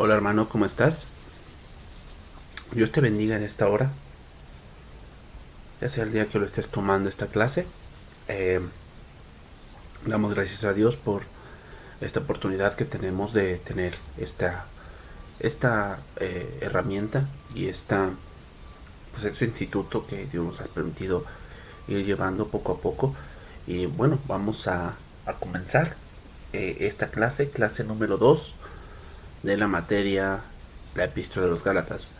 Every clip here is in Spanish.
Hola hermano, ¿cómo estás? Dios te bendiga en esta hora, ya sea el día que lo estés tomando esta clase. Eh, Damos gracias a Dios por esta oportunidad que tenemos de tener esta herramienta y este instituto que Dios nos ha permitido ir llevando poco a poco. Y bueno, vamos a comenzar esta clase número 2 de la materia, la epístola de los Gálatas.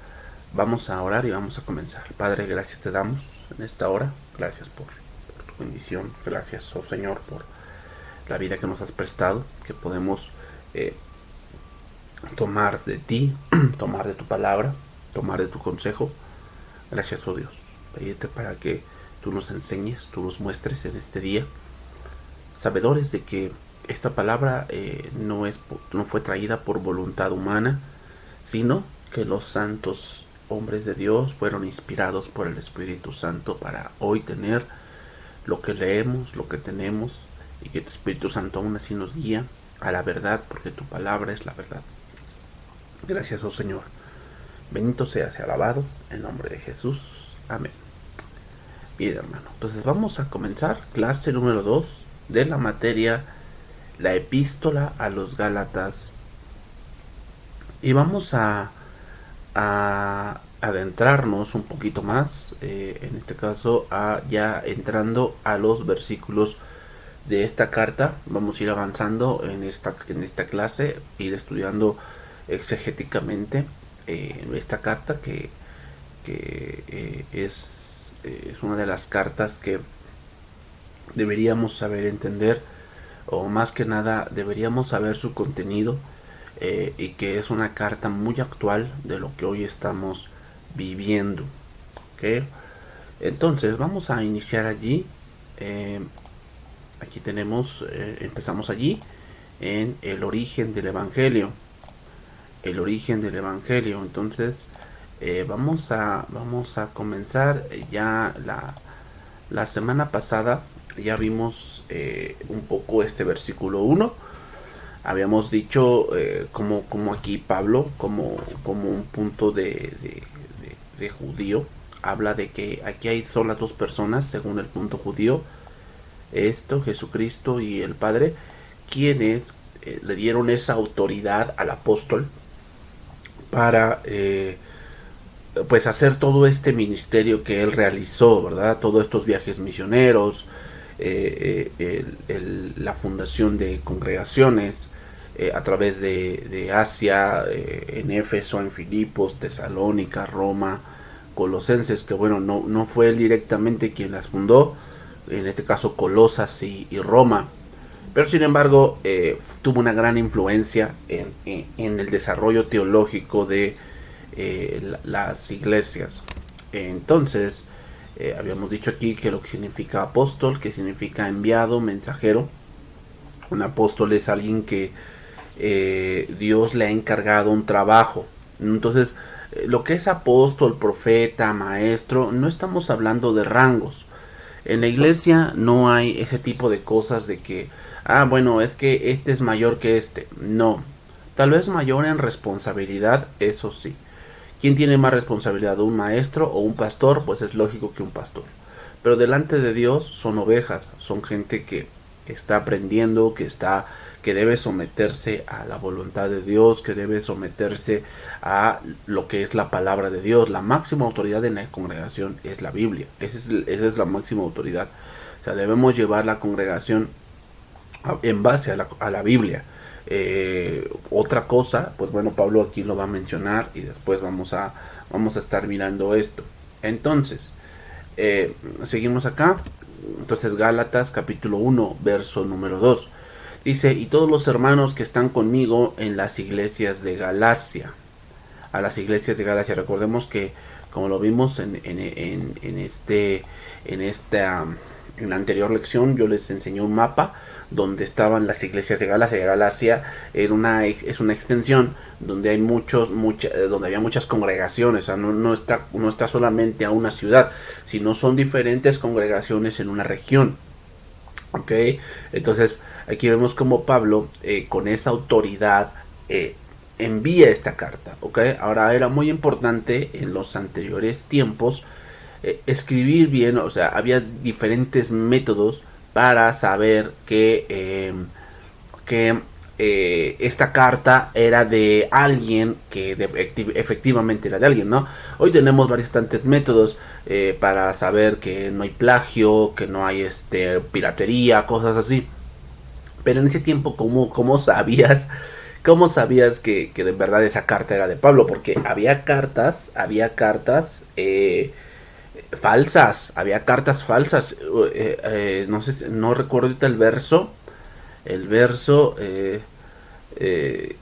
Vamos a orar y vamos a comenzar. Padre, gracias te damos en esta hora. Gracias por tu bendición. Gracias, oh Señor, por la vida que nos has prestado, que podemos eh, tomar de ti, tomar de tu palabra, tomar de tu consejo. Gracias, oh Dios. Pedirte para que tú nos enseñes, tú nos muestres en este día, sabedores de que esta palabra no fue traída por voluntad humana, sino que los santos hombres de Dios fueron inspirados por el Espíritu Santo para hoy tener lo que leemos, lo que tenemos, y que tu Espíritu Santo aún así nos guía a la verdad, porque tu palabra es la verdad. Gracias, oh Señor. Bendito seas y alabado en nombre de Jesús. Amén. Bien, hermano. Entonces vamos a comenzar clase número 2 de la materia, la epístola a los Gálatas. Y vamos a adentrarnos un poquito más, en este caso ya entrando a los versículos de esta carta. Vamos a ir avanzando en esta clase, ir estudiando exegéticamente esta carta que es una de las cartas que deberíamos saber entender, o más que nada deberíamos saber su contenido, y que es una carta muy actual de lo que hoy estamos viviendo. ¿Okay? Entonces vamos a iniciar allí. Aquí tenemos, empezamos allí en el origen del Evangelio. El origen del Evangelio. Entonces vamos a comenzar ya la semana pasada. Ya vimos un poco este versículo 1. Habíamos dicho como aquí Pablo, como un punto de judío, habla de que aquí son las dos personas, según el punto judío, Jesucristo y el Padre, quienes le dieron esa autoridad al apóstol para pues hacer todo este ministerio que él realizó, ¿verdad? Todos estos viajes misioneros, la fundación de congregaciones a través de Asia, en Éfeso, en Filipos, Tesalónica, Roma, Colosenses, que bueno, no fue él directamente quien las fundó, en este caso Colosas y Roma, pero sin embargo tuvo una gran influencia en el desarrollo teológico de las iglesias. Entonces, habíamos dicho aquí que lo que significa apóstol, que significa enviado, mensajero. Un apóstol es alguien que Dios le ha encargado un trabajo. Entonces, lo que es apóstol, profeta, maestro, no estamos hablando de rangos. En la iglesia no hay ese tipo de cosas de que, bueno, es que este es mayor que este. No. Tal vez mayor en responsabilidad, eso sí. ¿Quién tiene más responsabilidad, un maestro o un pastor? Pues es lógico que un pastor. Pero delante de Dios son ovejas, son gente que está aprendiendo, que debe someterse a la voluntad de Dios, que debe someterse a lo que es la palabra de Dios. La máxima autoridad en la congregación es la Biblia. Esa es la máxima autoridad. O sea, debemos llevar la congregación en base a la Biblia. Otra cosa, pues bueno, Pablo aquí lo va a mencionar y después vamos a estar mirando esto. Entonces, seguimos acá. Entonces, Gálatas capítulo 1, verso número 2. Dice, y todos los hermanos que están conmigo en las iglesias de Galacia. A las iglesias de Galacia, recordemos que, como lo vimos en la anterior lección, yo les enseñé un mapa donde estaban las iglesias de Galacia. Galacia es una extensión donde hay donde había muchas congregaciones. O sea, no está solamente a una ciudad, sino son diferentes congregaciones en una región. Ok, entonces aquí vemos como Pablo con esa autoridad envía esta carta, ¿ok? Ahora era muy importante en los anteriores tiempos escribir bien, o sea, había diferentes métodos para saber que esta carta era de alguien efectivamente era de alguien, ¿no? Hoy tenemos bastantes métodos para saber que no hay plagio, que no hay piratería, cosas así. Pero en ese tiempo, ¿cómo sabías? ¿Cómo sabías que de verdad esa carta era de Pablo? Porque había cartas falsas. No sé, no recuerdo ahorita el verso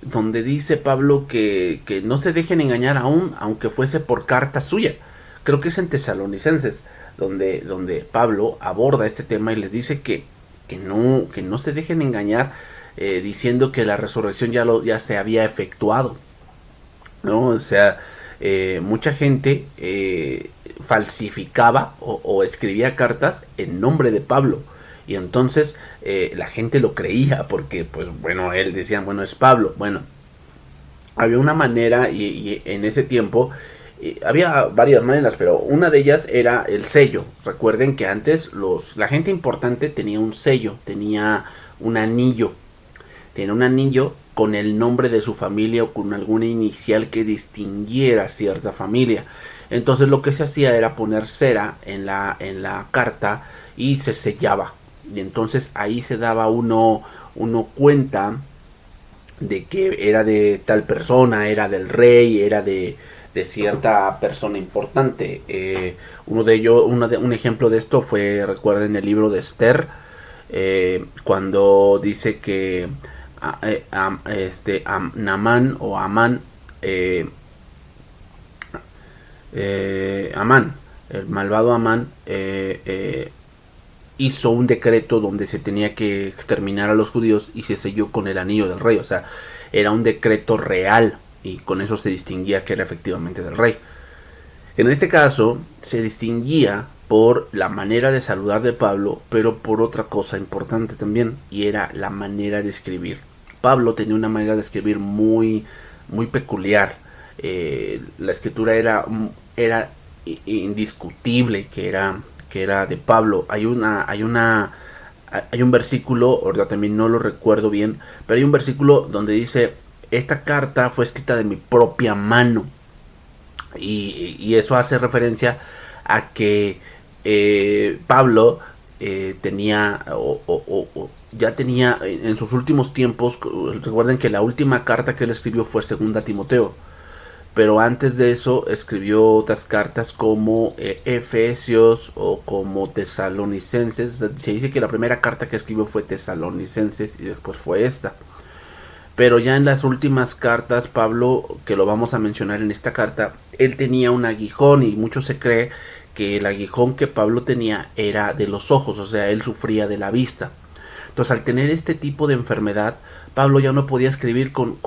donde dice Pablo que no se dejen engañar aún, aunque fuese por carta suya. Creo que es en Tesalonicenses, donde Pablo aborda este tema y les dice que no se dejen engañar, diciendo que la resurrección ya se había efectuado, ¿no? O sea, mucha gente falsificaba o escribía cartas en nombre de Pablo. Y entonces la gente lo creía porque, pues bueno, él decía, bueno, es Pablo. Bueno, había una manera y en ese tiempo había varias maneras, pero una de ellas era el sello. Recuerden que antes la gente importante tenía un sello, tenía un anillo. Tenía un anillo con el nombre de su familia o con alguna inicial que distinguiera cierta familia. Entonces lo que se hacía era poner cera en la carta y se sellaba. Y entonces ahí se daba uno cuenta de que era de tal persona, era del rey, era de cierta persona importante. Un ejemplo de esto fue, recuerden el libro de Esther, cuando dice que Namán o Amán, Amán, el malvado Amán, hizo un decreto donde se tenía que exterminar a los judíos y se selló con el anillo del rey. O sea, era un decreto real y con eso se distinguía que era efectivamente del rey. En este caso se distinguía por la manera de saludar de Pablo, pero por otra cosa importante también, y era la manera de escribir. Pablo tenía una manera de escribir muy peculiar. La escritura era indiscutible que era de Pablo. Hay un versículo, ahora también no lo recuerdo bien, pero hay un versículo donde dice: esta carta fue escrita de mi propia mano. Y eso hace referencia a que Pablo ya tenía en sus últimos tiempos. Recuerden que la última carta que él escribió fue Segunda Timoteo, pero antes de eso escribió otras cartas como Efesios o como Tesalonicenses. Se dice que la primera carta que escribió fue Tesalonicenses y después fue esta. Pero ya en las últimas cartas, Pablo, que lo vamos a mencionar en esta carta, él tenía un aguijón y mucho se cree que el aguijón que Pablo tenía era de los ojos, o sea, él sufría de la vista. Entonces, al tener este tipo de enfermedad, Pablo ya no podía escribir con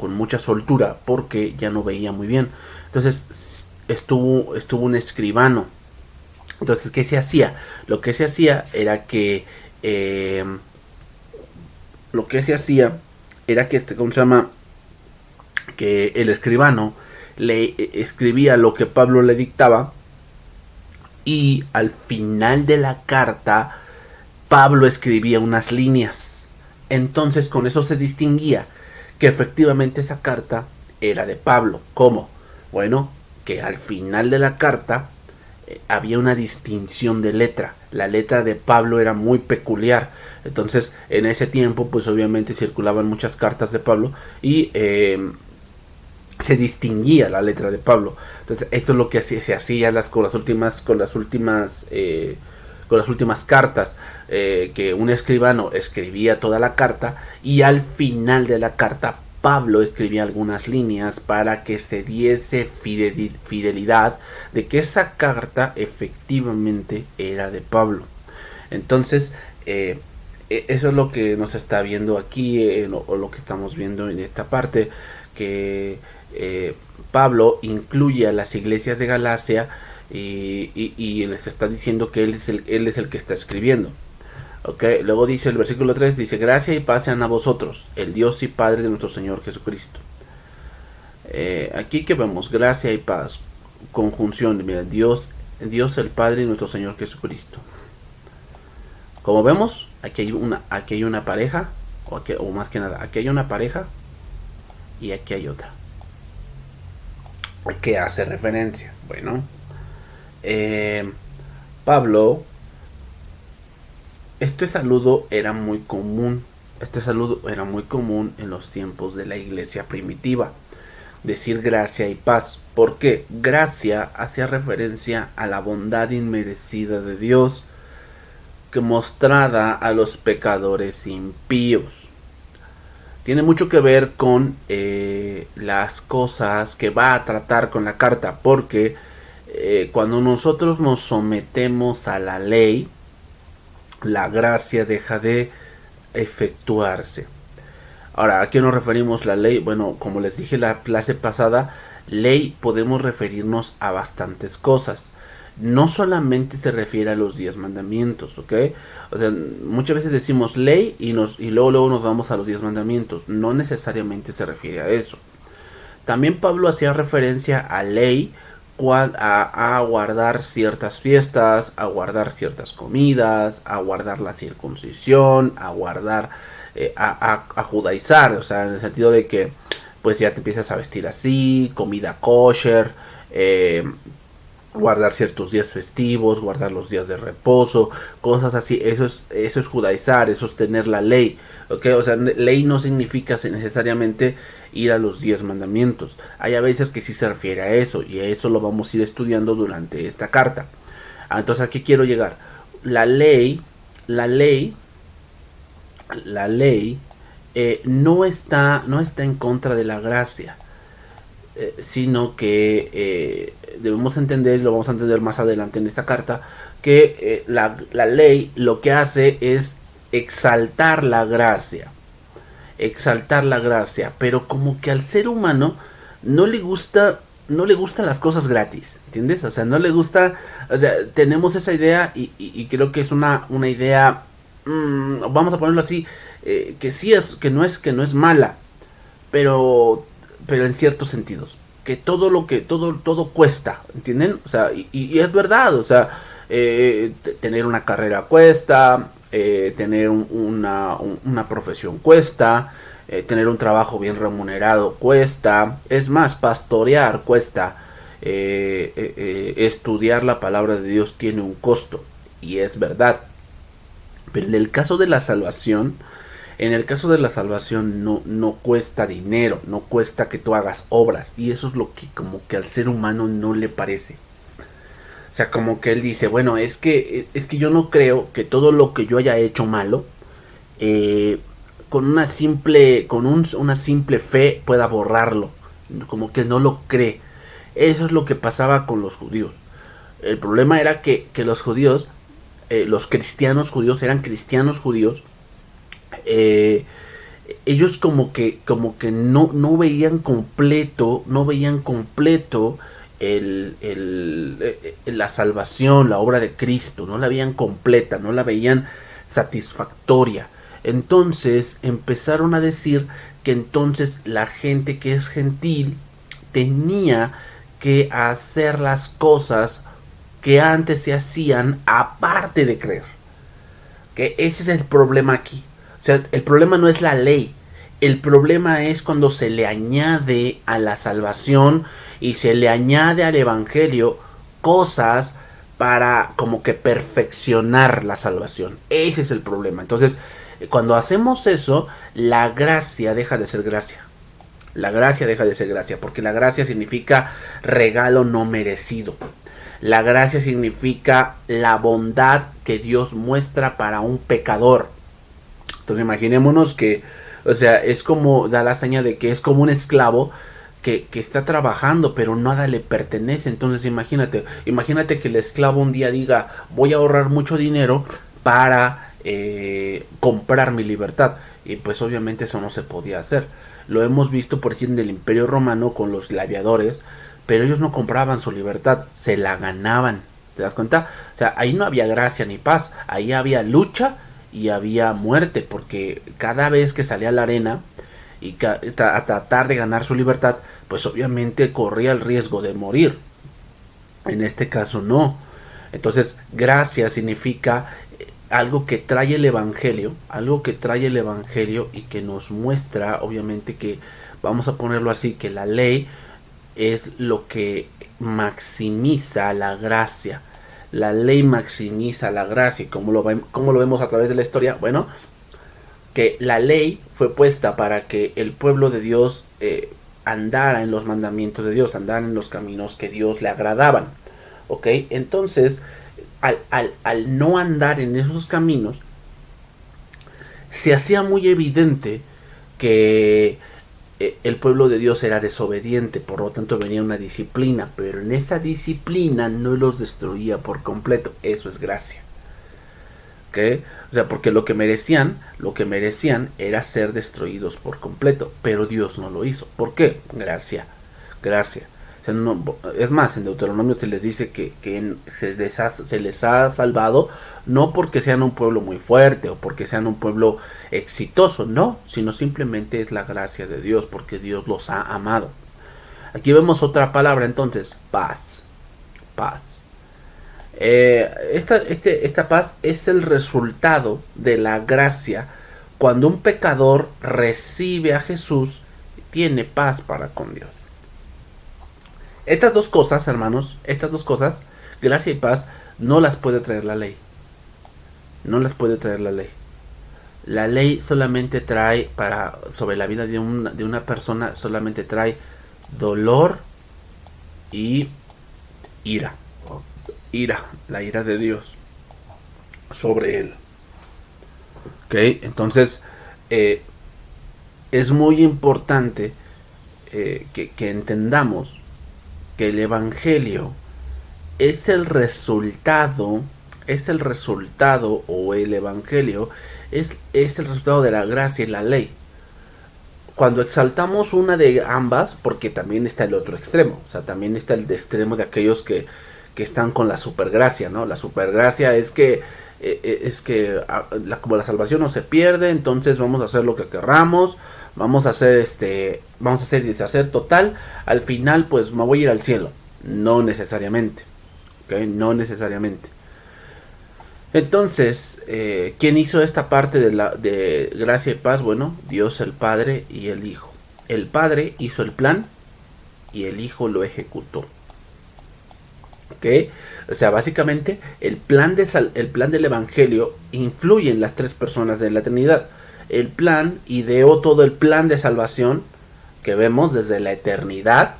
mucha soltura porque ya no veía muy bien. Entonces, estuvo un escribano. Entonces, ¿qué se hacía? Lo que se hacía era que ¿cómo se llama? Que el escribano le escribía lo que Pablo le dictaba y al final de la carta Pablo escribía unas líneas. Entonces con eso se distinguía que efectivamente esa carta era de Pablo. ¿Cómo? Bueno, que al final de la carta había una distinción de letra. La letra de Pablo era muy peculiar. Entonces en ese tiempo pues obviamente circulaban muchas cartas de Pablo y se distinguía la letra de Pablo. Entonces esto es lo que se hacía con las últimas cartas, que un escribano escribía toda la carta y al final de la carta Pablo escribía algunas líneas para que se diese fidelidad de que esa carta efectivamente era de Pablo. Entonces eso es lo que nos está viendo aquí, o lo que estamos viendo en esta parte, que Pablo incluye a las iglesias de Galacia y les está diciendo que él es el que está escribiendo. Ok, luego dice el versículo 3, dice, gracia y paz sean a vosotros, el Dios y Padre de nuestro Señor Jesucristo. Aquí que vemos, gracia y paz, conjunción, mira, Dios el Padre y nuestro Señor Jesucristo. Como vemos, aquí hay una pareja, o más que nada, aquí hay una pareja y aquí hay otra. ¿A qué hace referencia? Bueno, Pablo, este saludo era muy común. Este saludo era muy común en los tiempos de la iglesia primitiva. Decir gracia y paz. ¿Por qué? Gracia hacía referencia a la bondad inmerecida de Dios que mostrada a los pecadores impíos. Tiene mucho que ver con las cosas que va a tratar con la carta, porque cuando nosotros nos sometemos a la ley, la gracia deja de efectuarse. Ahora, ¿a qué nos referimos la ley? Bueno, como les dije la clase pasada, ley podemos referirnos a bastantes cosas. No solamente se refiere a los 10 mandamientos, ¿ok? O sea, muchas veces decimos ley y luego nos vamos a los 10 mandamientos. No necesariamente se refiere a eso. También Pablo hacía referencia a ley, a guardar ciertas fiestas, a guardar ciertas comidas, a guardar la circuncisión, a guardar, a judaizar, o sea, en el sentido de que pues ya te empiezas a vestir así, comida kosher, guardar ciertos días festivos, guardar los días de reposo, cosas así. Eso es judaizar, eso es tener la ley, ¿ok? O sea, ley no significa necesariamente ir a los 10 mandamientos. Hay a veces que sí se refiere a eso, y a eso lo vamos a ir estudiando durante esta carta. Entonces, ¿a qué quiero llegar? La ley no está en contra de la gracia, sino que debemos entender, lo vamos a entender más adelante en esta carta, que la ley lo que hace es exaltar la gracia, pero como que al ser humano no le gustan las cosas gratis, ¿entiendes? O sea, no le gusta, o sea, tenemos esa idea y creo que es una idea, vamos a ponerlo así, que sí que no es mala, pero en ciertos sentidos, que todo cuesta, ¿entienden? O sea, y es verdad, o sea, tener una carrera cuesta, tener una profesión cuesta, tener un trabajo bien remunerado cuesta, es más, pastorear cuesta, estudiar la palabra de Dios tiene un costo, y es verdad. Pero en el caso de la salvación, no cuesta dinero, no cuesta que tú hagas obras, y eso es lo que como que al ser humano no le parece. O sea, como que él dice, bueno, es que yo no creo que todo lo que yo haya hecho malo, con una simple fe pueda borrarlo. Como que no lo cree. Eso es lo que pasaba con los judíos. El problema era que los judíos, los cristianos judíos, eran cristianos judíos. Ellos como que no veían completo, la salvación, la obra de Cristo, no la veían completa, no la veían satisfactoria. Entonces empezaron a decir que entonces la gente que es gentil tenía que hacer las cosas que antes se hacían aparte de creer. Que ese es el problema aquí. O sea, el problema no es la ley. El problema es cuando se le añade a la salvación y se le añade al evangelio cosas para como que perfeccionar la salvación. Ese es el problema. Entonces, cuando hacemos eso, la gracia deja de ser gracia. La gracia deja de ser gracia, porque la gracia significa regalo no merecido. La gracia significa la bondad que Dios muestra para un pecador. Entonces imaginémonos que, o sea, es como, da la seña de que es como un esclavo que está trabajando, pero nada le pertenece. Entonces imagínate que el esclavo un día diga, voy a ahorrar mucho dinero para comprar mi libertad. Y pues obviamente eso no se podía hacer. Lo hemos visto por ejemplo en el Imperio Romano con los gladiadores, pero ellos no compraban su libertad, se la ganaban. ¿Te das cuenta? O sea, ahí no había gracia ni paz, ahí había lucha y había muerte, porque cada vez que salía a la arena y a tratar de ganar su libertad, pues obviamente corría el riesgo de morir. En este caso no. Entonces, gracia significa algo que trae el evangelio, algo que trae el evangelio y que nos muestra, obviamente, que vamos a ponerlo así, que la ley es lo que maximiza la gracia. La ley maximiza la gracia. ¿Cómo lo vemos a través de la historia? Bueno, que la ley fue puesta para que el pueblo de Dios andara en los mandamientos de Dios, andara en los caminos que Dios le agradaban. ¿Ok? Entonces, al no andar en esos caminos, se hacía muy evidente que el pueblo de Dios era desobediente, por lo tanto venía una disciplina, pero en esa disciplina no los destruía por completo. Eso es gracia. ¿Okay? O sea, porque lo que merecían era ser destruidos por completo, pero Dios no lo hizo. ¿Por qué? Gracia. O sea, no, es más, en Deuteronomio se les dice que se les ha salvado no porque sean un pueblo muy fuerte o porque sean un pueblo exitoso, no, sino simplemente es la gracia de Dios, porque Dios los ha amado. Aquí vemos otra palabra entonces, paz. Esta paz es el resultado de la gracia. Cuando un pecador recibe a Jesús, tiene paz para con Dios. Estas dos cosas, hermanos, gracia y paz, no las puede traer la ley. La ley solamente trae sobre la vida de una persona, solamente trae dolor y ira. La ira de Dios sobre él. Ok, entonces es muy importante que entendamos que el evangelio es el resultado, o el evangelio es el resultado de la gracia y la ley. Cuando exaltamos una de ambas, porque también está el otro extremo, o sea, también está el extremo de aquellos que están con la supergracia, ¿no? La supergracia es que como la salvación no se pierde, entonces vamos a hacer lo que querramos, vamos a hacer y deshacer total, al final pues me voy a ir al cielo. No necesariamente, ¿okay? No necesariamente. Entonces, ¿quién hizo esta parte de gracia y paz? Bueno, Dios el Padre y el Hijo. El Padre hizo el plan y el Hijo lo ejecutó. ¿Ok? O sea, básicamente el plan del Evangelio influye en las tres personas de la Trinidad. El plan ideó todo el plan de salvación que vemos desde la eternidad.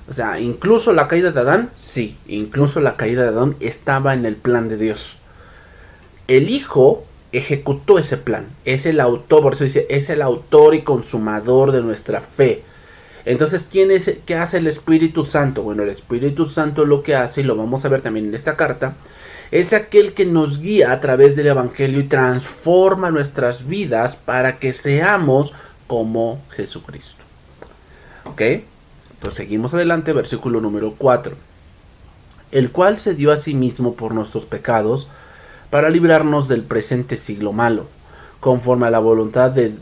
O sea, incluso la caída de Adán, sí, incluso la caída de Adán estaba en el plan de Dios. El Hijo ejecutó ese plan, es el autor, por eso dice, es el autor y consumador de nuestra fe. Entonces, ¿qué hace el Espíritu Santo? Bueno, el Espíritu Santo lo que hace, y lo vamos a ver también en esta carta, es aquel que nos guía a través del Evangelio y transforma nuestras vidas para que seamos como Jesucristo. ¿Ok? Entonces seguimos adelante, versículo número 4. El cual se dio a sí mismo por nuestros pecados para librarnos del presente siglo malo, conforme a la voluntad de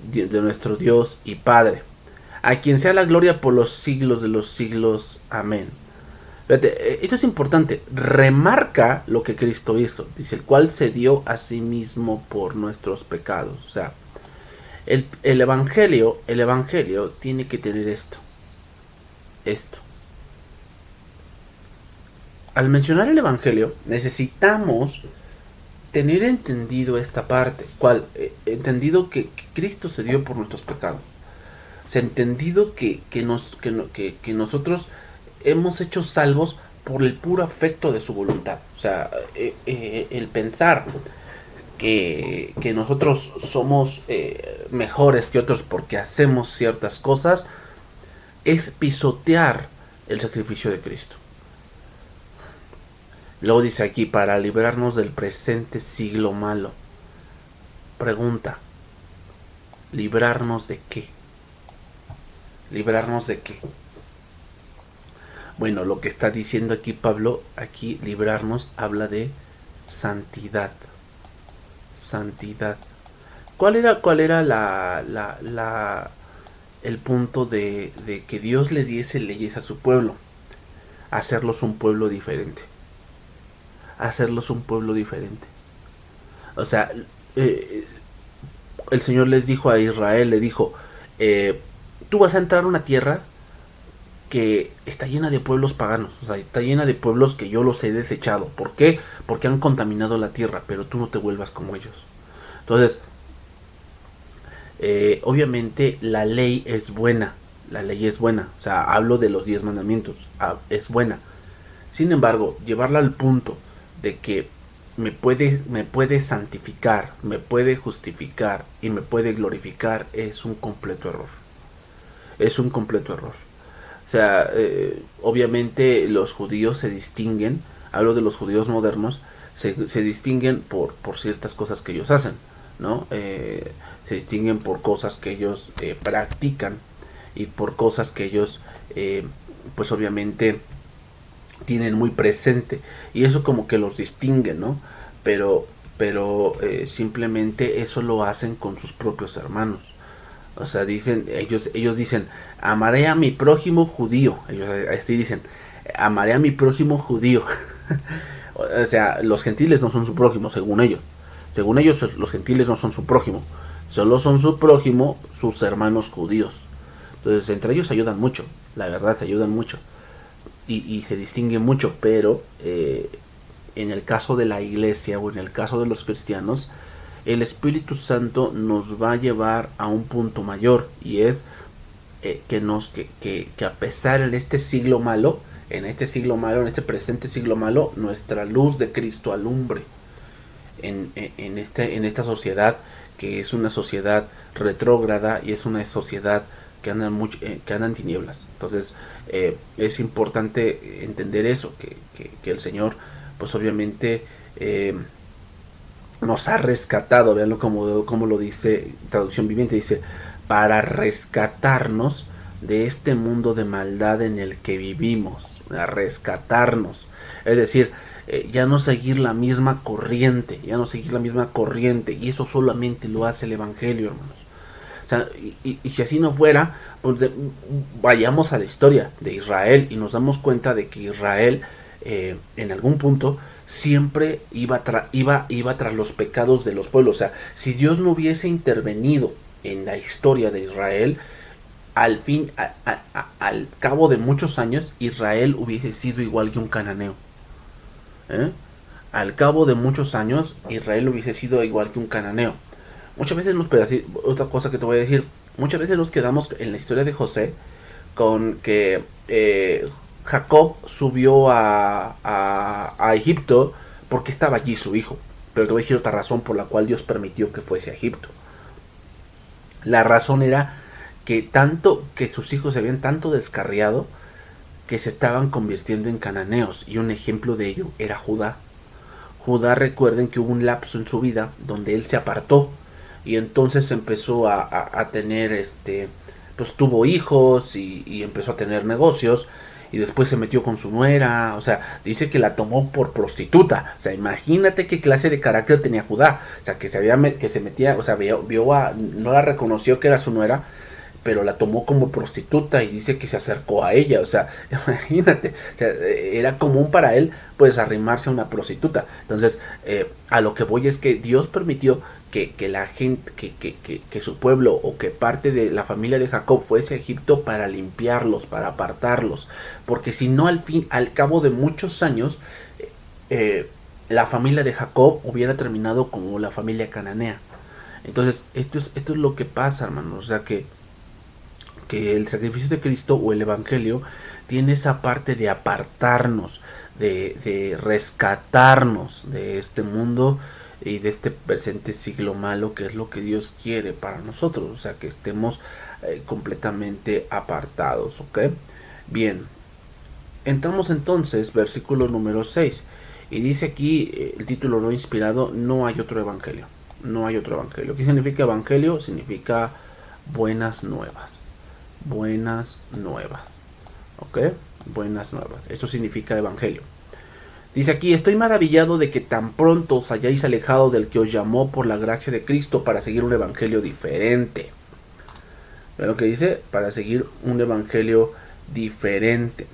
nuestro Dios y Padre, a quien sea la gloria por los siglos de los siglos. Amén. Fíjate, esto es importante. Remarca lo que Cristo hizo. Dice, el cual se dio a sí mismo por nuestros pecados. O sea, el evangelio tiene que tener esto. Al mencionar el evangelio, necesitamos tener entendido esta parte. Entendido que Cristo se dio por nuestros pecados. Se ha entendido que nosotros hemos hecho salvos por el puro afecto de su voluntad. O sea, el pensar que nosotros somos mejores que otros porque hacemos ciertas cosas es pisotear el sacrificio de Cristo. Luego dice aquí, para librarnos del presente siglo malo. Pregunta, ¿librarnos de qué? ¿Librarnos de qué? Bueno, lo que está diciendo aquí Pablo, aquí librarnos habla de santidad. santidad. ¿Cuál era el punto de que Dios le diese leyes a su pueblo? Hacerlos un pueblo diferente. Hacerlos un pueblo diferente. O sea, el Señor les dijo a Israel, le dijo, tú vas a entrar a una tierra que está llena de pueblos paganos, o sea, está llena de pueblos que yo los he desechado. ¿Por qué? Porque han contaminado la tierra, pero tú no te vuelvas como ellos. Entonces, obviamente la ley es buena, la ley es buena, o sea, hablo de los 10 mandamientos, es buena. Sin embargo, llevarla al punto de que me puede santificar, me puede justificar y me puede glorificar es un completo error. Es un completo error. O sea, obviamente los judíos se distinguen, hablo de los judíos modernos, se distinguen por ciertas cosas que ellos hacen, ¿no? Se distinguen por cosas que ellos practican y por cosas que ellos, pues obviamente, tienen muy presente. Y eso como que los distingue, ¿no? Pero simplemente eso lo hacen con sus propios hermanos. O sea, ellos dicen, amaré a mi prójimo judío. Ellos así dicen, amaré a mi prójimo judío. O sea, los gentiles no son su prójimo, según ellos. Según ellos, los gentiles no son su prójimo. Solo son su prójimo sus hermanos judíos. Entonces, entre ellos se ayudan mucho. La verdad, se ayudan mucho. Y se distinguen mucho. Pero en el caso de la iglesia o en el caso de los cristianos, el Espíritu Santo nos va a llevar a un punto mayor, y es que a pesar de este siglo malo, en este presente siglo malo, nuestra luz de Cristo alumbre en esta sociedad, que es una sociedad retrógrada y es una sociedad que anda en tinieblas. Entonces es importante entender eso, que el Señor, pues obviamente, nos ha rescatado. Veanlo como lo dice traducción viviente, dice, para rescatarnos de este mundo de maldad en el que vivimos, a rescatarnos, es decir, ya no seguir la misma corriente, y eso solamente lo hace el Evangelio, hermanos. O sea, y si así no fuera, pues vayamos a la historia de Israel y nos damos cuenta de que Israel, en algún punto, siempre iba tras los pecados de los pueblos. O sea, si Dios no hubiese intervenido en la historia de Israel, al cabo de muchos años, Israel hubiese sido igual que un cananeo. Al cabo de muchos años, Israel hubiese sido igual que un cananeo. Muchas veces otra cosa que te voy a decir, muchas veces nos quedamos en la historia de José con que Jacob subió a Egipto porque estaba allí su hijo. Pero te voy a decir otra razón por la cual Dios permitió que fuese a Egipto. La razón era que sus hijos se habían tanto descarriado que se estaban convirtiendo en cananeos, y un ejemplo de ello era Judá. Judá, recuerden que hubo un lapso en su vida donde él se apartó y entonces empezó a tener pues tuvo hijos y empezó a tener negocios, y después se metió con su nuera. O sea, dice que la tomó por prostituta. O sea, imagínate qué clase de carácter tenía Judá. O sea, que se metía, o sea, no la reconoció que era su nuera, pero la tomó como prostituta y dice que se acercó a ella. O sea, imagínate, o sea, era común para él pues arrimarse a una prostituta. Entonces, a lo que voy es que Dios permitió que la gente, que su pueblo o que parte de la familia de Jacob fuese a Egipto para limpiarlos, para apartarlos, porque si no, al cabo de muchos años, la familia de Jacob hubiera terminado como la familia cananea. Entonces, esto es lo que pasa, hermanos. O sea, que el sacrificio de Cristo o el Evangelio tiene esa parte de apartarnos, de rescatarnos de este mundo y de este presente siglo malo, que es lo que Dios quiere para nosotros. O sea, que estemos completamente apartados, ¿ok? Bien, entramos entonces, versículo número 6, y dice aquí el título no inspirado: no hay otro evangelio. No hay otro evangelio. ¿Qué significa evangelio? Significa buenas nuevas. Buenas nuevas. ¿Ok? Buenas nuevas. Eso significa evangelio. Dice aquí, estoy maravillado de que tan pronto os hayáis alejado del que os llamó por la gracia de Cristo para seguir un evangelio diferente. ¿Ven lo que dice? Para seguir un evangelio diferente.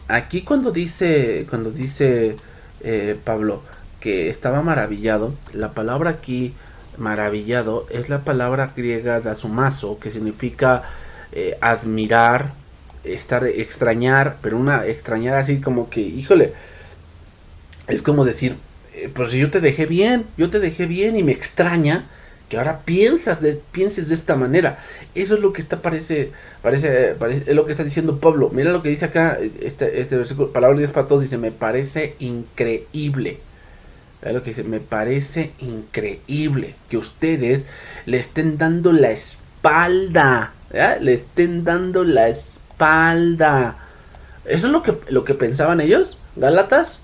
Aquí cuando dice Pablo que estaba maravillado, la palabra aquí maravillado es la palabra griega dasumazo, que significa admirar, extrañar, pero extrañar así como que, híjole, es como decir, pues si yo te dejé bien y me extraña que ahora pienses de esta manera. Eso es lo que parece es lo que está diciendo Pablo. Mira lo que dice acá, este versículo, palabra de Dios para todos, dice, me parece increíble. Mira lo que dice, me parece increíble que ustedes le estén dando la espalda, ¿verdad? Le estén dando la espalda. Eso es lo que pensaban ellos, Gálatas.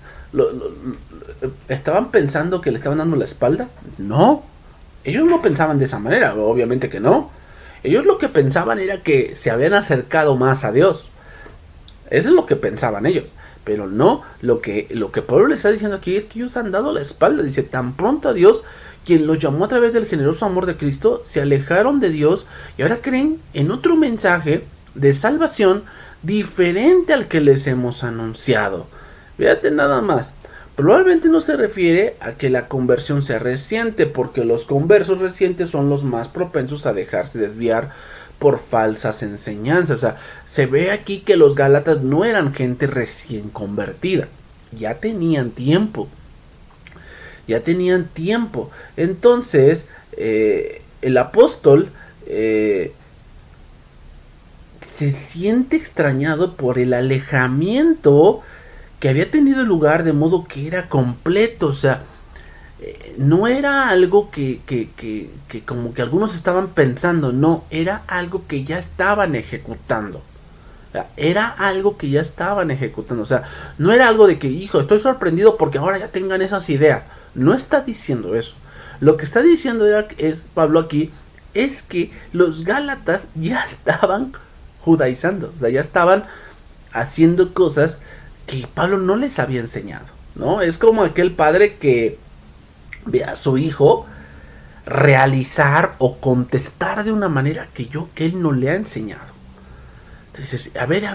¿Estaban pensando que le estaban dando la espalda? No. Ellos no pensaban de esa manera, obviamente que no. Ellos lo que pensaban era que se habían acercado más a Dios. Eso es lo que pensaban ellos. Pero no, lo que Pablo le está diciendo aquí es que ellos han dado la espalda. Dice, tan pronto a Dios, quien los llamó a través del generoso amor de Cristo, se alejaron de Dios y ahora creen en otro mensaje de salvación diferente al que les hemos anunciado. Fíjate nada más. Probablemente no se refiere a que la conversión sea reciente, porque los conversos recientes son los más propensos a dejarse desviar por falsas enseñanzas. O sea, se ve aquí que los gálatas no eran gente recién convertida, ya tenían tiempo. Entonces, el apóstol se siente extrañado por el alejamiento que había tenido lugar, de modo que era completo. O sea, no era algo que como que algunos estaban pensando, no, era algo que ya estaban ejecutando. O sea, era algo que ya estaban ejecutando. O sea, no era algo de que, hijo, estoy sorprendido porque ahora ya tengan esas ideas. No está diciendo eso. Lo que está diciendo es Pablo aquí, es que los gálatas ya estaban judaizando. O sea, ya estaban haciendo cosas que Pablo no les había enseñado, ¿no? Es como aquel padre que ve a su hijo realizar o contestar de una manera que él no le ha enseñado. Entonces, a ver,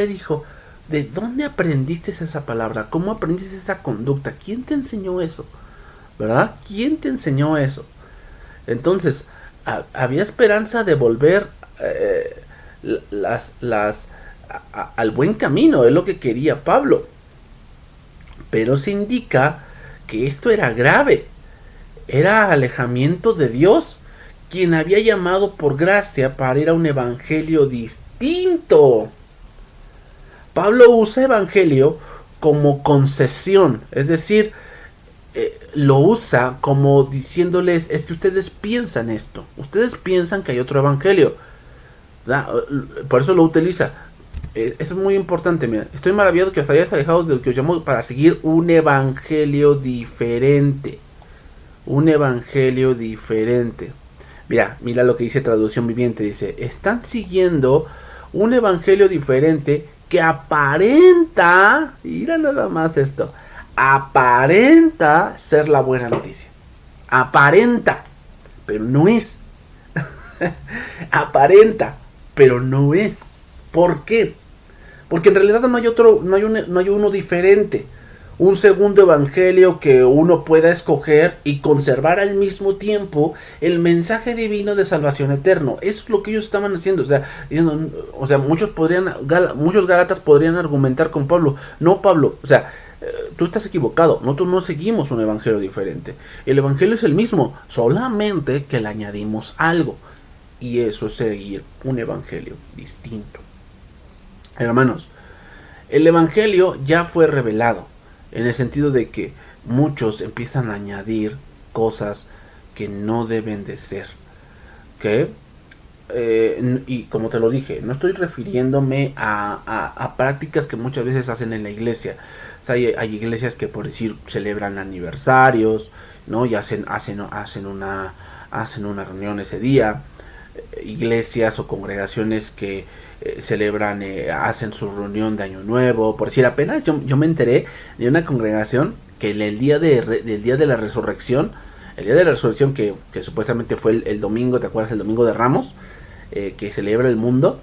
hijo, ¿de dónde aprendiste esa palabra? ¿Cómo aprendiste esa conducta? ¿Quién te enseñó eso? ¿Verdad? ¿Quién te enseñó eso? Entonces, había esperanza de volver al buen camino, es lo que quería Pablo. Pero se indica que esto era grave, era alejamiento de Dios, quien había llamado por gracia para ir a un evangelio distinto. Pablo usa evangelio como concesión, es decir, lo usa como diciéndoles, es que ustedes piensan esto, ustedes piensan que hay otro evangelio, ¿verdad? Por eso lo utiliza. Eso es muy importante. Mira, estoy maravillado que os hayáis alejado del que os llamó para seguir un evangelio diferente. Un evangelio diferente. Mira lo que dice Traducción Viviente. Dice, están siguiendo un evangelio diferente que aparenta, mira nada más esto, aparenta ser la buena noticia. Aparenta, pero no es. Aparenta, pero no es. ¿Por qué? Porque en realidad no hay uno diferente. Un segundo evangelio que uno pueda escoger y conservar al mismo tiempo el mensaje divino de salvación eterno. Eso es lo que ellos estaban haciendo. O sea, muchos gálatas podrían argumentar con Pablo. No, Pablo, o sea, tú estás equivocado. Nosotros no seguimos un evangelio diferente. El evangelio es el mismo, solamente que le añadimos algo. Y eso es seguir un evangelio distinto. Hermanos, el evangelio ya fue revelado, en el sentido de que muchos empiezan a añadir cosas que no deben de ser. ¿Ok? Y como te lo dije, no estoy refiriéndome a prácticas que muchas veces hacen en la iglesia. O sea, hay iglesias que, por decir, celebran aniversarios, ¿no? Y hacen una reunión ese día. iglesias o congregaciones que celebran, hacen su reunión de Año Nuevo. Por decir, apenas yo me enteré de una congregación que el día del día de la resurrección, el día de la resurrección que supuestamente fue el domingo, ¿te acuerdas? El domingo de Ramos, que celebra el mundo,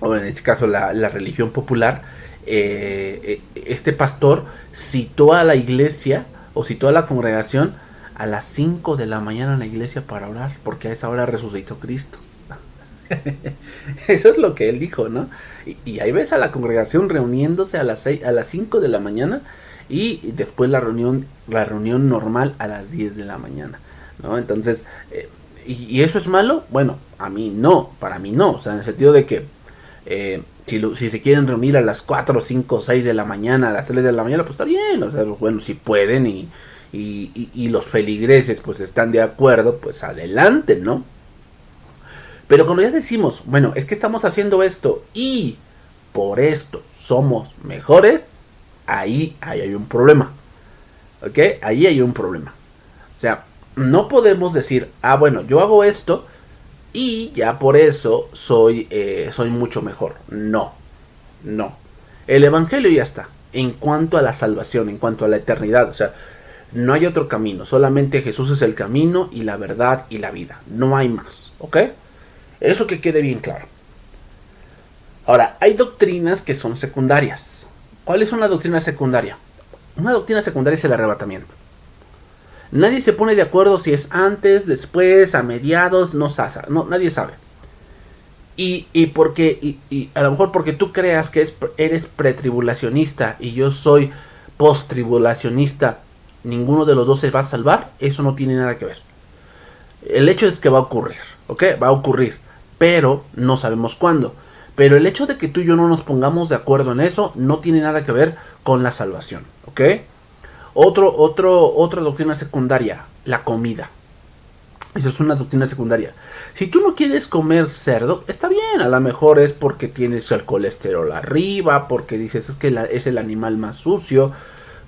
o en este caso la religión popular. Este pastor citó a la iglesia o citó a la congregación a las 5 de la mañana en la iglesia para orar, porque a esa hora resucitó Cristo. Eso es lo que él dijo, ¿no? Y ahí ves a la congregación reuniéndose a las 5 de la mañana, y después la reunión normal a las 10 de la mañana, ¿no? Entonces, ¿y eso es malo? Bueno, a mí no, para mí no, o sea, en el sentido de que si se quieren reunir a las 4, 5, 6 de la mañana, a las 3 de la mañana, pues está bien, o sea, bueno, si pueden y los feligreses pues están de acuerdo, pues adelante, ¿no? Pero cuando ya decimos, bueno, es que estamos haciendo esto y por esto somos mejores, ahí hay un problema, ¿ok? Ahí hay un problema. O sea, no podemos decir, bueno, yo hago esto y ya por eso soy mucho mejor. No, no. El evangelio ya está. En cuanto a la salvación, en cuanto a la eternidad, o sea, no hay otro camino. Solamente Jesús es el camino y la verdad y la vida. No hay más, ¿ok? Eso que quede bien claro. Ahora, hay doctrinas que son secundarias. ¿Cuál es una doctrina secundaria? Una doctrina secundaria es el arrebatamiento. Nadie se pone de acuerdo si es antes, después, a mediados, no, nadie sabe. Y a lo mejor porque tú creas que eres pretribulacionista y yo soy posttribulacionista, ninguno de los dos se va a salvar, eso no tiene nada que ver. El hecho es que va a ocurrir, ¿ok? Va a ocurrir, pero no sabemos cuándo. Pero el hecho de que tú y yo no nos pongamos de acuerdo en eso no tiene nada que ver con la salvación, ¿ok? Otra doctrina secundaria, la comida. Esa es una doctrina secundaria. Si tú no quieres comer cerdo, está bien, a lo mejor es porque tienes el colesterol arriba, porque dices es que es el animal más sucio.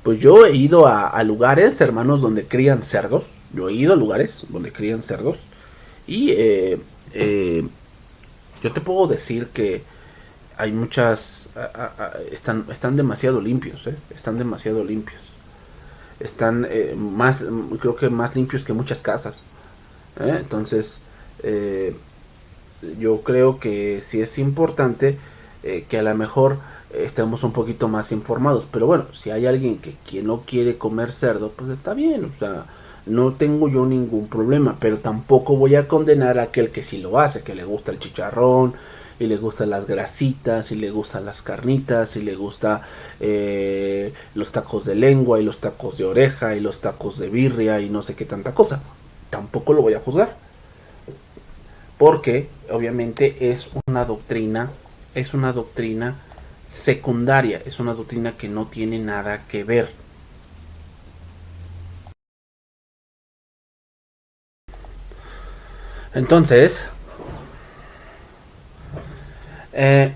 Pues yo he ido a lugares, hermanos, donde crían cerdos. Yo he ido a lugares donde crían cerdos. Y yo te puedo decir que hay muchas... están demasiado limpios, están demasiado limpios. Están creo que más limpios que muchas casas. Entonces, yo creo que sí es importante que a lo mejor estemos un poquito más informados. Pero bueno, si hay alguien que no quiere comer cerdo, pues está bien, o sea, no tengo yo ningún problema. Pero tampoco voy a condenar a aquel que sí lo hace, que le gusta el chicharrón, y le gustan las grasitas, y le gustan las carnitas, y le gusta los tacos de lengua, y los tacos de oreja, y los tacos de birria, y no sé qué tanta cosa. Tampoco lo voy a juzgar, porque obviamente es una doctrina secundaria, es una doctrina que no tiene nada que ver. Entonces, hay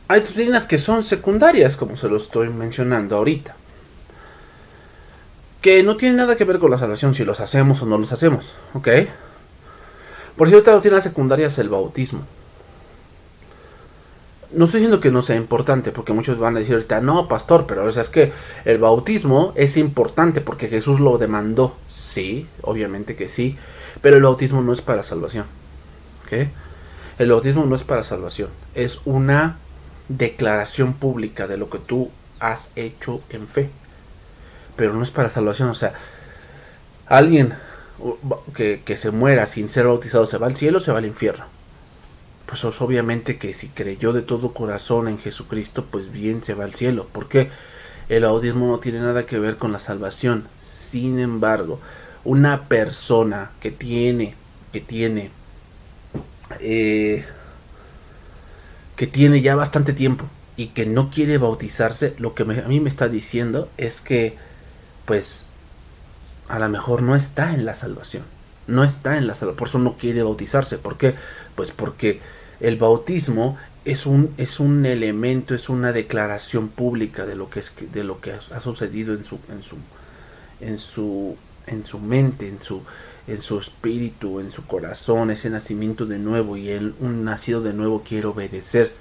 doctrinas que son secundarias, como se lo estoy mencionando ahorita, que no tienen nada que ver con la salvación, si los hacemos o no los hacemos, ¿ok? Por cierto, la doctrina secundaria es el bautismo. No estoy diciendo que no sea importante, porque muchos van a decir ahorita, no, pastor, pero o sea, es que el bautismo es importante porque Jesús lo demandó. Sí, obviamente que sí, pero el bautismo no es para salvación, ¿ok? El bautismo no es para salvación, es una declaración pública de lo que tú has hecho en fe, pero no es para salvación. O sea, alguien que se muera sin ser bautizado, ¿se va al cielo o se va al infierno? Pues obviamente que si creyó de todo corazón en Jesucristo, pues bien, se va al cielo, porque el bautismo no tiene nada que ver con la salvación. Sin embargo, una persona que tiene ya bastante tiempo y que no quiere bautizarse, lo que a mí me está diciendo es que pues a lo mejor no está en la salvación, por eso no quiere bautizarse. ¿Por qué? Pues porque el bautismo es un elemento, es una declaración pública de lo que ha sucedido en su en su mente, en su espíritu, en su corazón, ese nacimiento de nuevo, y él, un nacido de nuevo, quiere obedecer.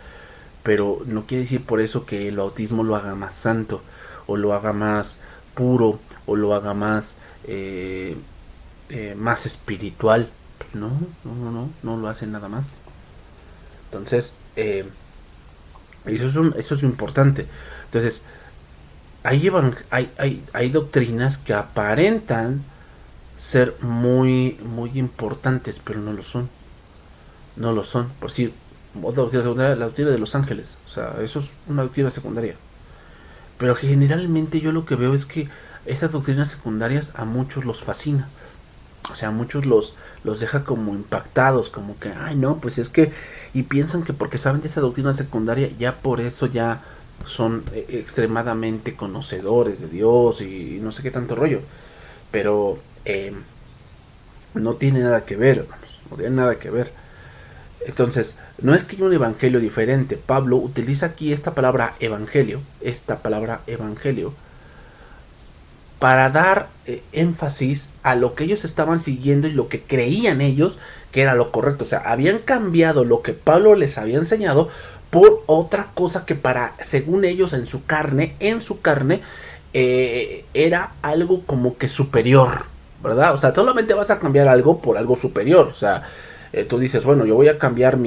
Pero no quiere decir por eso que el bautismo lo haga más santo, o lo haga más puro, o lo haga más más espiritual. Pues no lo hace nada más. Entonces, eso es lo importante. Entonces, hay doctrinas que aparentan ser muy importantes, pero no lo son. No lo son. Por si, otra doctrina secundaria, la doctrina de los ángeles. O sea, eso es una doctrina secundaria. Pero generalmente yo lo que veo es que estas doctrinas secundarias a muchos los fascina. O sea, a muchos los deja como impactados, como que, ay no, pues es que, y piensan que porque saben de esa doctrina secundaria, ya por eso ya son extremadamente conocedores de Dios y no sé qué tanto rollo. Pero no tiene nada que ver, hermanos, no tiene nada que ver. Entonces, no es que haya un evangelio diferente. Pablo utiliza aquí esta palabra evangelio, para dar énfasis a lo que ellos estaban siguiendo y lo que creían ellos que era lo correcto. O sea, habían cambiado lo que Pablo les había enseñado por otra cosa que según ellos, en su carne, era algo como que superior, ¿verdad? O sea, solamente vas a cambiar algo por algo superior. O sea, tú dices, bueno, yo voy a cambiar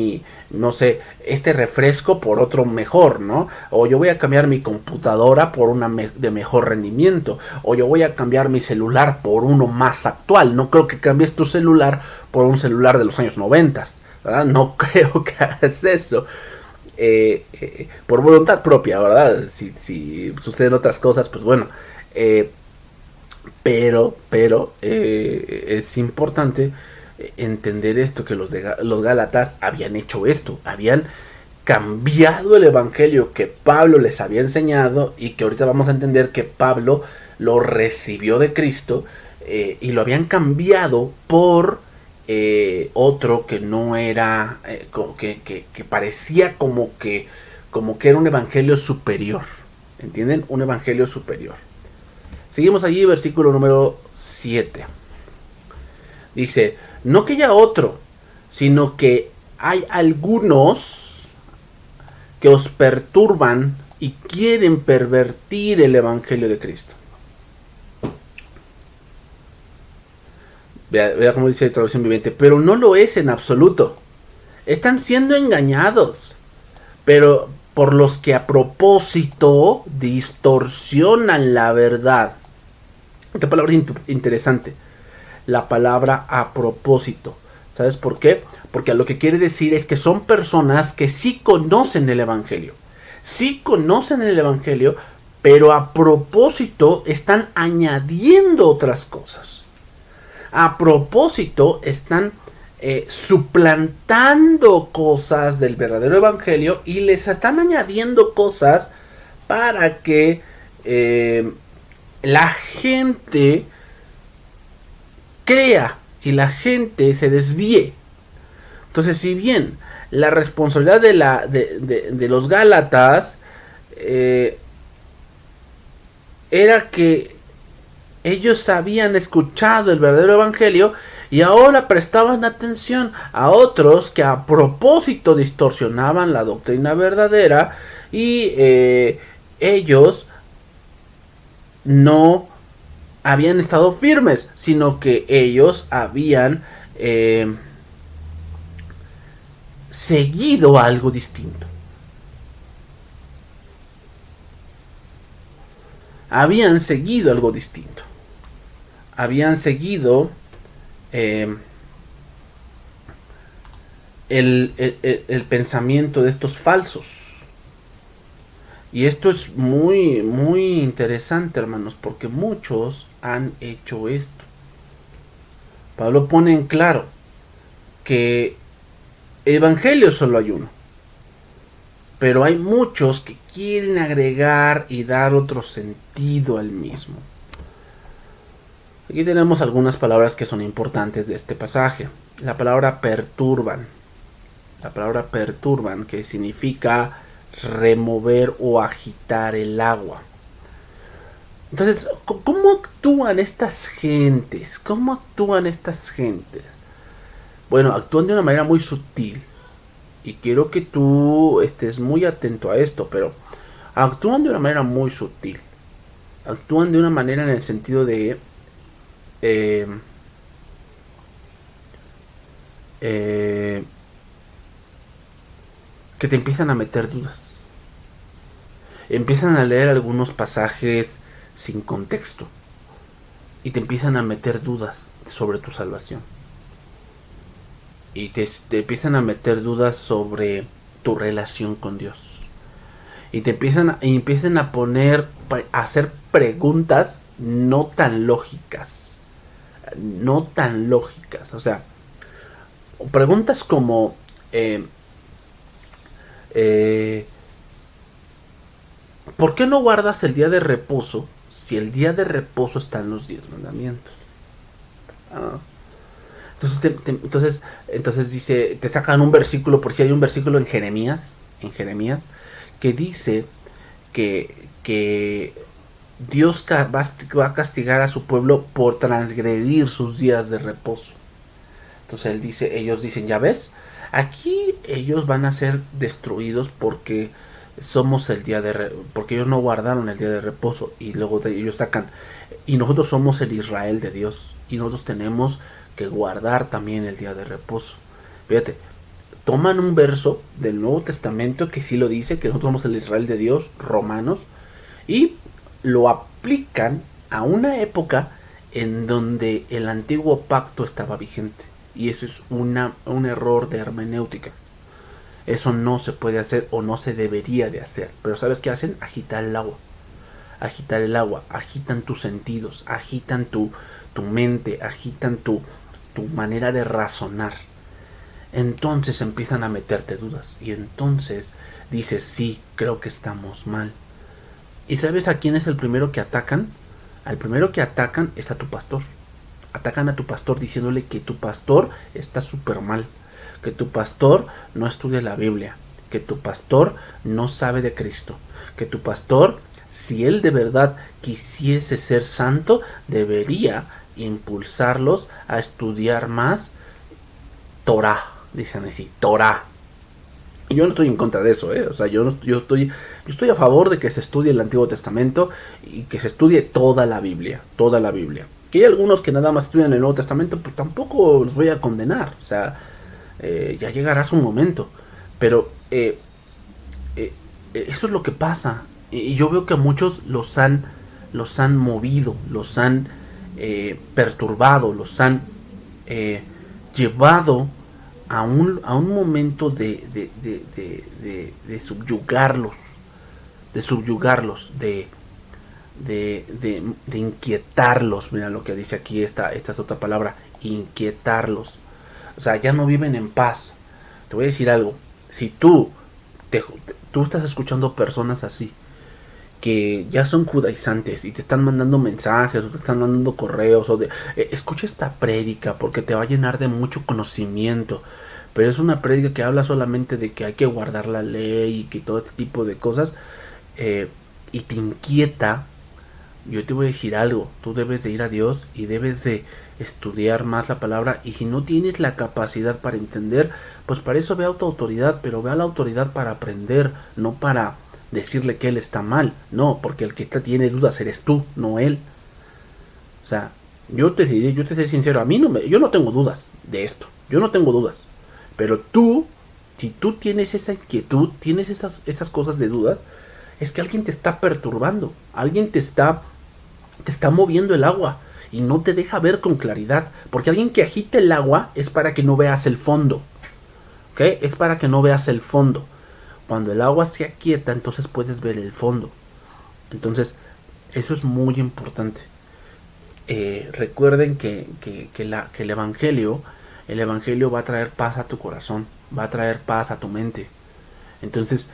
no sé, este refresco por otro mejor, ¿no? O yo voy a cambiar mi computadora por una de mejor rendimiento. O yo voy a cambiar mi celular por uno más actual. No creo que cambies tu celular por un celular de los años 90, ¿verdad? No creo que hagas eso. Por voluntad propia, ¿verdad? Si suceden otras cosas, pues bueno. Pero es importante entender esto, que los Gálatas habían hecho esto, habían cambiado el evangelio que Pablo les había enseñado, y que ahorita vamos a entender que Pablo lo recibió de Cristo, y lo habían cambiado por otro que no era, que parecía como que era un evangelio superior, ¿entienden? Un evangelio superior. Seguimos allí, versículo número 7. Dice, no que haya otro, sino que hay algunos que os perturban y quieren pervertir el evangelio de Cristo. Vea cómo dice la traducción viviente, pero no lo es en absoluto. Están siendo engañados, pero por los que a propósito distorsionan la verdad. Esta palabra interesante. La palabra a propósito. ¿Sabes por qué? Porque lo que quiere decir es que son personas que sí conocen el evangelio. Sí conocen el evangelio, pero a propósito están añadiendo otras cosas. A propósito están suplantando cosas del verdadero evangelio y les están añadiendo cosas para que la gente crea y la gente se desvíe. Entonces, si bien la responsabilidad de los Gálatas era que ellos habían escuchado el verdadero evangelio y ahora prestaban atención a otros que a propósito distorsionaban la doctrina verdadera, y ellos no habían estado firmes, sino que ellos habían seguido algo distinto. Habían seguido algo distinto. Habían seguido el pensamiento de estos falsos. Y esto es muy interesante, hermanos, porque muchos han hecho esto. Pablo pone en claro que evangelio solo hay uno, pero hay muchos que quieren agregar y dar otro sentido al mismo. Aquí tenemos algunas palabras que son importantes de este pasaje. La palabra perturban. La palabra perturban, que significa remover o agitar el agua. Entonces, ¿cómo actúan estas gentes? ¿Cómo actúan estas gentes? Bueno, actúan de una manera muy sutil. Y quiero que tú estés muy atento a esto, pero actúan de una manera muy sutil. Actúan de una manera en el sentido de... eh, eh, que te empiezan a meter dudas. Empiezan a leer algunos pasajes sin contexto. Y te empiezan a meter dudas sobre tu salvación. Y te empiezan a meter dudas sobre tu relación con Dios. Y te empiezan a poner, a hacer preguntas no tan lógicas. No tan lógicas. O sea, preguntas como... ¿por qué no guardas el día de reposo si el día de reposo está en los 10 mandamientos? Ah. Entonces dice, te sacan un versículo, por si hay un versículo en Jeremías, que dice que Dios va a castigar a su pueblo por transgredir sus días de reposo. Entonces ellos dicen, ya ves, aquí ellos van a ser destruidos porque somos porque ellos no guardaron el día de reposo, y luego ellos sacan, y nosotros somos el Israel de Dios y nosotros tenemos que guardar también el día de reposo. Fíjate, toman un verso del Nuevo Testamento que sí lo dice, que nosotros somos el Israel de Dios, Romanos, y lo aplican a una época en donde el antiguo pacto estaba vigente. Y eso es un error de hermenéutica. Eso no se puede hacer o no se debería de hacer. Pero ¿sabes qué hacen? Agitar el agua. Agitar el agua. Agitan tus sentidos. Agitan tu mente. Agitan tu manera de razonar. Entonces empiezan a meterte dudas. Y entonces dices, sí, creo que estamos mal. ¿Y sabes a quién es el primero que atacan? Al primero que atacan es a tu pastor. Atacan a tu pastor diciéndole que tu pastor está súper mal, que tu pastor no estudia la Biblia, que tu pastor no sabe de Cristo, que tu pastor, si él de verdad quisiese ser santo, debería impulsarlos a estudiar más Torah, dicen así, Torah. Yo no estoy en contra de eso, o sea, yo estoy a favor de que se estudie el Antiguo Testamento y que se estudie toda la Biblia, toda la Biblia. Que hay algunos que nada más estudian el Nuevo Testamento, pues tampoco los voy a condenar, o sea, ya llegará su momento, pero eso es lo que pasa, y yo veo que a muchos los han movido, los han perturbado, los han llevado a un momento de subyugarlos, de inquietarlos. Mira lo que dice aquí, esta es otra palabra, inquietarlos. O sea, ya no viven en paz. Te voy a decir algo, si tú estás escuchando personas así, que ya son judaizantes y te están mandando mensajes o te están mandando correos o escucha esta prédica porque te va a llenar de mucho conocimiento, pero es una prédica que habla solamente de que hay que guardar la ley y que todo este tipo de cosas, y te inquieta. Yo te voy a decir algo, tú debes de ir a Dios y debes de estudiar más la palabra, y si no tienes la capacidad para entender, pues para eso ve a tu autoridad, pero ve a la autoridad para aprender, no para decirle que él está mal, no, porque el que tiene dudas eres tú, no él. O sea, yo te soy sincero, a mí yo no tengo dudas de esto, yo no tengo dudas, pero tú, si tú tienes esa inquietud, tienes esas cosas de dudas, es que alguien te está perturbando, alguien te está moviendo el agua y no te deja ver con claridad, porque alguien que agita el agua es para que no veas el fondo, ¿ok? Es para que no veas el fondo. Cuando el agua se aquieta, entonces puedes ver el fondo. Entonces, eso es muy importante. Recuerden que el Evangelio va a traer paz a tu corazón, va a traer paz a tu mente. Entonces,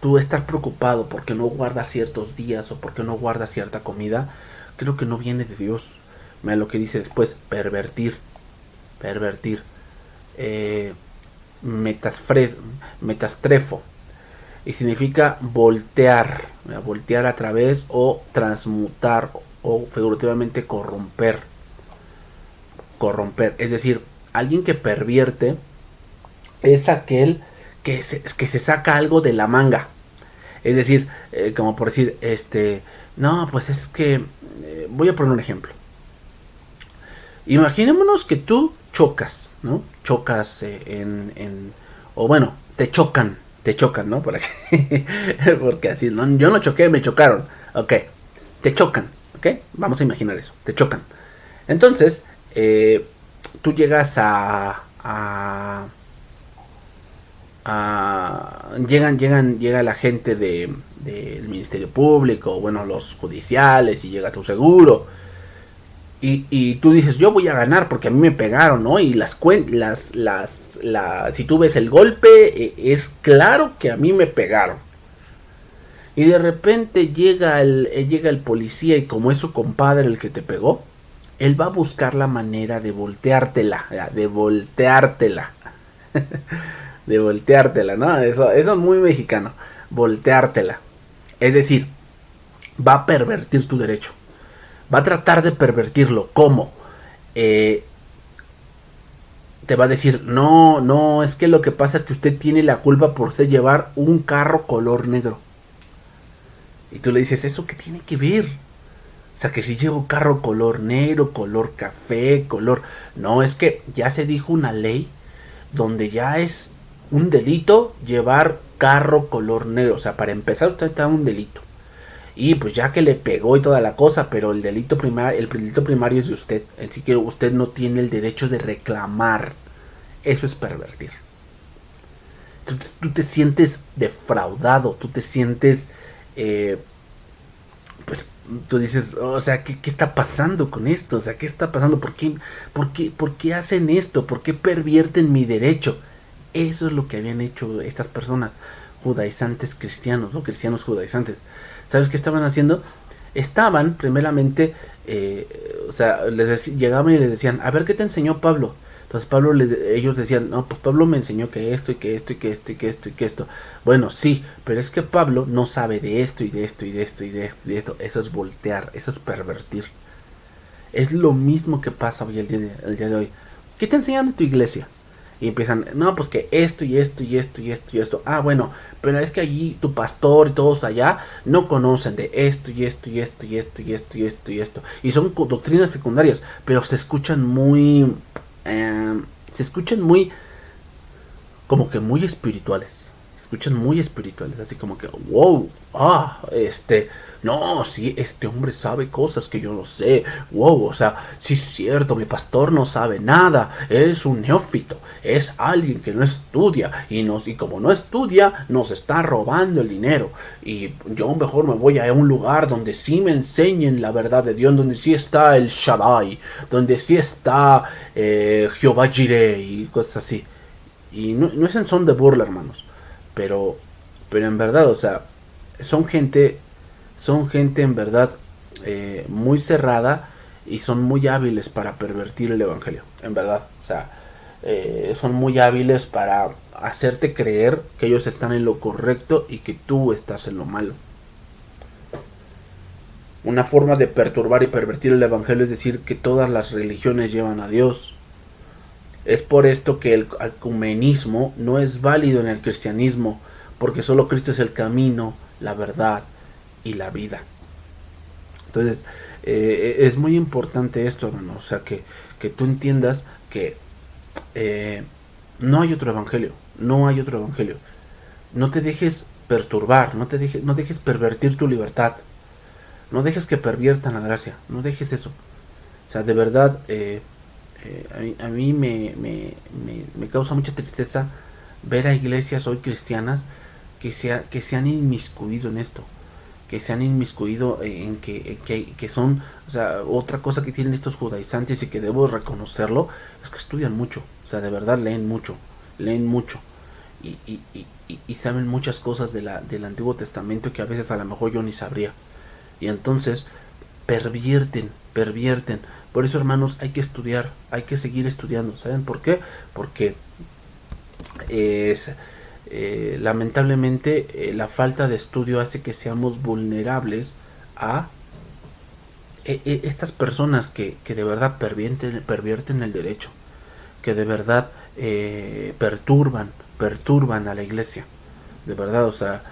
tú estar preocupado porque no guardas ciertos días o porque no guardas cierta comida, creo que no viene de Dios. Mira lo que dice después, pervertir. Metastrefo. y significa voltear, voltear a través o transmutar o figurativamente corromper. Corromper, es decir, alguien que pervierte es aquel que se saca algo de la manga. Es decir, como por decir, no, pues es que, voy a poner un ejemplo. Imaginémonos que tú chocas, ¿no? Chocas o bueno, te chocan, ¿no? Porque así, ¿no? Yo no choqué, me chocaron. Ok, te chocan, ¿ok? Vamos a imaginar eso, te chocan. Entonces, tú llegas llega la gente del Ministerio Público, bueno, los judiciales, y llega tu seguro. Y tú dices, yo voy a ganar porque a mí me pegaron, ¿no? Y si tú ves el golpe, es claro que a mí me pegaron. Y de repente llega el policía, y como es su compadre el que te pegó, él va a buscar la manera de volteártela, de volteártela, ¿no? Eso es muy mexicano, volteártela. Es decir, va a pervertir tu derecho. Va a tratar de pervertirlo. ¿Cómo? Te va a decir, no, es que lo que pasa es que usted tiene la culpa por usted llevar un carro color negro. Y tú le dices, ¿eso qué tiene que ver? O sea, que si llevo carro color negro, color café, color... No, es que ya se dijo una ley donde ya es un delito llevar carro color negro. O sea, para empezar usted está un delito. Y pues ya que le pegó y toda la cosa, pero el delito primario es de usted. Así que usted no tiene el derecho de reclamar. Eso es pervertir. Tú te sientes defraudado, tú te sientes... pues tú dices, o sea, ¿qué está pasando con esto? O sea, ¿qué está pasando? ¿Por qué hacen esto? ¿Por qué pervierten mi derecho? Eso es lo que habían hecho estas personas, judaizantes cristianos, ¿no? Cristianos judaizantes. ¿Sabes qué estaban haciendo? Estaban, primeramente, o sea, llegaban y les decían, a ver, ¿qué te enseñó Pablo? Entonces ellos decían, no, pues Pablo me enseñó que esto, y que esto, y que esto, y que esto, y que esto. Bueno, sí, pero es que Pablo no sabe de esto, y de esto, y de esto, y de esto, y de esto. Eso es voltear, eso es pervertir. Es lo mismo que pasa hoy el día de hoy. ¿Qué te enseñan en tu iglesia? Y empiezan, no, pues que esto y esto y esto y esto y esto. Ah, bueno, pero es que allí tu pastor y todos allá no conocen de esto y esto y esto y esto y esto y esto y esto. Y son doctrinas secundarias, pero se escuchan muy... como que muy espirituales. Se escuchan muy espirituales, así como que, wow, no, sí, este hombre sabe cosas que yo no sé, wow, o sea, sí es cierto, mi pastor no sabe nada, es un neófito, es alguien que no estudia, y como no estudia, nos está robando el dinero, y yo mejor me voy a un lugar donde sí me enseñen la verdad de Dios, donde sí está el Shaddai, donde sí está Jehová Jireh, y cosas así. Y no es en son de burla, hermanos, pero en verdad, o sea, son gente en verdad muy cerrada, y son muy hábiles para pervertir el evangelio, en verdad, o sea, son muy hábiles para hacerte creer que ellos están en lo correcto y que tú estás en lo malo. Una forma de perturbar y pervertir el evangelio es decir que todas las religiones llevan a Dios. Es por esto que el ecumenismo no es válido en el cristianismo, porque solo Cristo es el camino, la verdad y la vida. Entonces, es muy importante esto, hermano. O sea, que tú entiendas que no hay otro evangelio. No hay otro evangelio. No te dejes perturbar, no dejes pervertir tu libertad. No dejes que perviertan la gracia. No dejes eso. O sea, de verdad, a mí me causa mucha tristeza ver a iglesias hoy cristianas que se han inmiscuido en esto, que se han inmiscuido en que son, o sea, otra cosa que tienen estos judaizantes y que debo reconocerlo es que estudian mucho, o sea, de verdad leen mucho y saben muchas cosas del Antiguo Testamento que a veces a lo mejor yo ni sabría, y entonces pervierten. Por eso, hermanos, hay que estudiar, hay que seguir estudiando. ¿Saben por qué? Porque lamentablemente la falta de estudio hace que seamos vulnerables a estas personas que de verdad pervierten el derecho, que de verdad perturban a la iglesia, de verdad. O sea,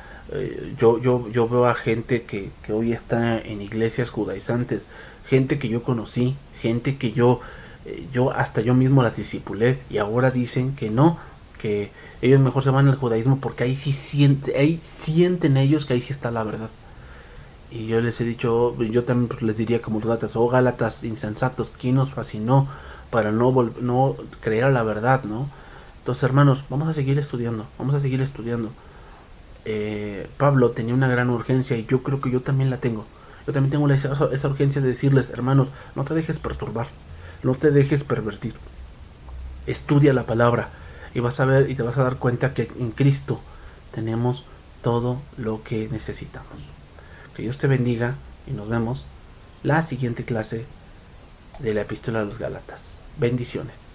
yo veo a gente que hoy está en iglesias judaizantes, gente que yo conocí, gente que yo hasta yo mismo las discipulé, y ahora dicen que no, que ellos mejor se van al judaísmo porque ahí sienten ellos que ahí sí está la verdad. Y yo les he dicho, yo también pues, les diría como los Gálatas, oh Gálatas insensatos, ¿quién nos fascinó para no creer la verdad, ¿no? Entonces, hermanos, vamos a seguir estudiando, vamos a seguir estudiando. Pablo tenía una gran urgencia y yo creo que yo también la tengo. Yo también tengo esa urgencia de decirles, hermanos, no te dejes perturbar, no te dejes pervertir. Estudia la palabra y vas a ver y te vas a dar cuenta que en Cristo tenemos todo lo que necesitamos. Que Dios te bendiga y nos vemos la siguiente clase de la Epístola a los Gálatas. Bendiciones.